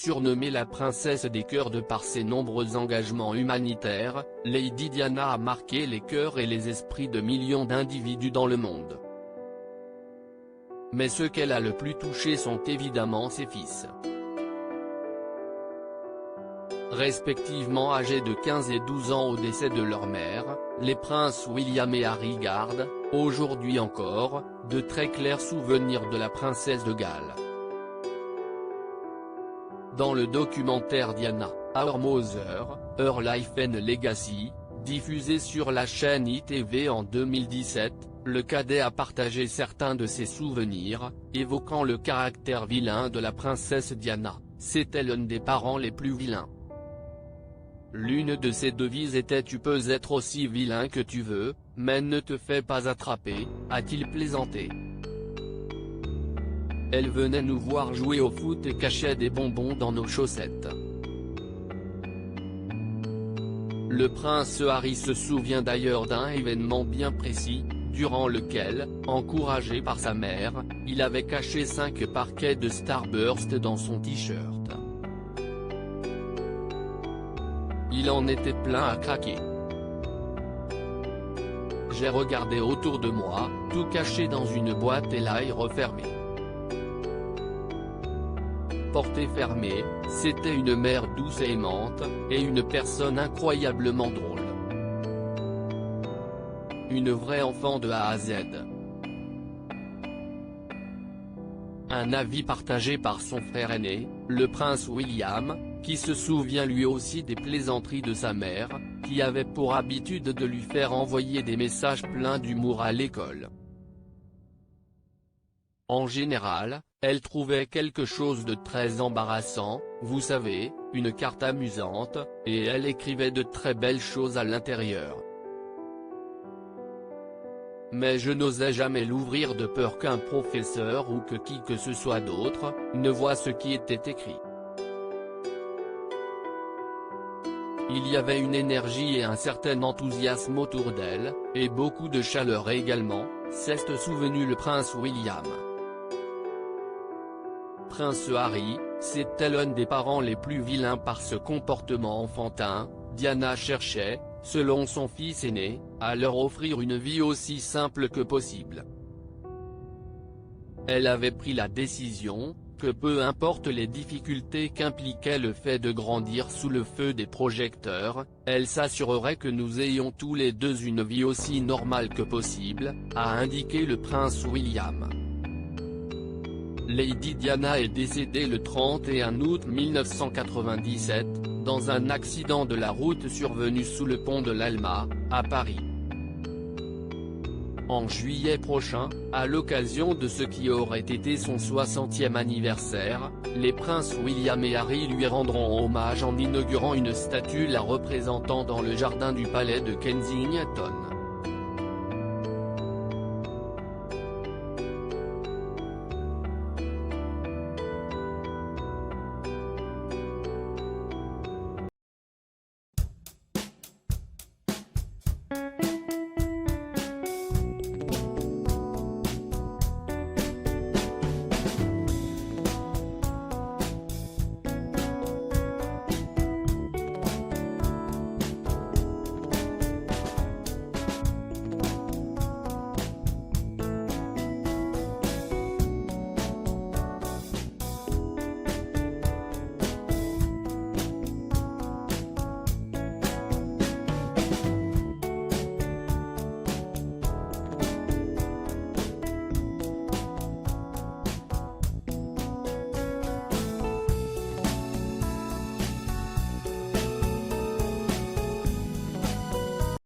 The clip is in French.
Surnommée la princesse des cœurs de par ses nombreux engagements humanitaires, Lady Diana a marqué les cœurs et les esprits de millions d'individus dans le monde. Mais ceux qu'elle a le plus touchés sont évidemment ses fils. Respectivement âgés de 15 et 12 ans au décès de leur mère, les princes William et Harry gardent, aujourd'hui encore, de très clairs souvenirs de la princesse de Galles. Dans le documentaire Diana, Our Mother, Her Life and Legacy, diffusé sur la chaîne ITV en 2017, le cadet a partagé certains de ses souvenirs, évoquant le caractère vilain de la princesse Diana. C'était l'un des parents les plus vilains. L'une de ses devises était « Tu peux être aussi vilain que tu veux, mais ne te fais pas attraper », a-t-il plaisanté. Elle venait nous voir jouer au foot et cachait des bonbons dans nos chaussettes. Le prince Harry se souvient d'ailleurs d'un événement bien précis, durant lequel, encouragé par sa mère, il avait caché 5 paquets de Starburst dans son t-shirt. Il en était plein à craquer. J'ai regardé autour de moi, tout caché dans une boîte et l'ail refermé. Portée fermée, c'était une mère douce et aimante, et une personne incroyablement drôle. Une vraie enfant de A à Z. Un avis partagé par son frère aîné, le prince William, qui se souvient lui aussi des plaisanteries de sa mère, qui avait pour habitude de lui faire envoyer des messages pleins d'humour à l'école. En général, elle trouvait quelque chose de très embarrassant, vous savez, une carte amusante, et elle écrivait de très belles choses à l'intérieur. Mais je n'osais jamais l'ouvrir de peur qu'un professeur ou que qui que ce soit d'autre, ne voie ce qui était écrit. Il y avait une énergie et un certain enthousiasme autour d'elle, et beaucoup de chaleur également, s'est souvenu le prince William. Prince Harry, c'était l'un des parents les plus vilains par ce comportement enfantin. Diana cherchait, selon son fils aîné, à leur offrir une vie aussi simple que possible. Elle avait pris la décision, que peu importe les difficultés qu'impliquait le fait de grandir sous le feu des projecteurs, elle s'assurerait que nous ayons tous les deux une vie aussi normale que possible, a indiqué le prince William. Lady Diana est décédée le 31 août 1997, dans un accident de la route survenu sous le pont de l'Alma, à Paris. En juillet prochain, à l'occasion de ce qui aurait été son 60e anniversaire, les princes William et Harry lui rendront hommage en inaugurant une statue la représentant dans le jardin du palais de Kensington.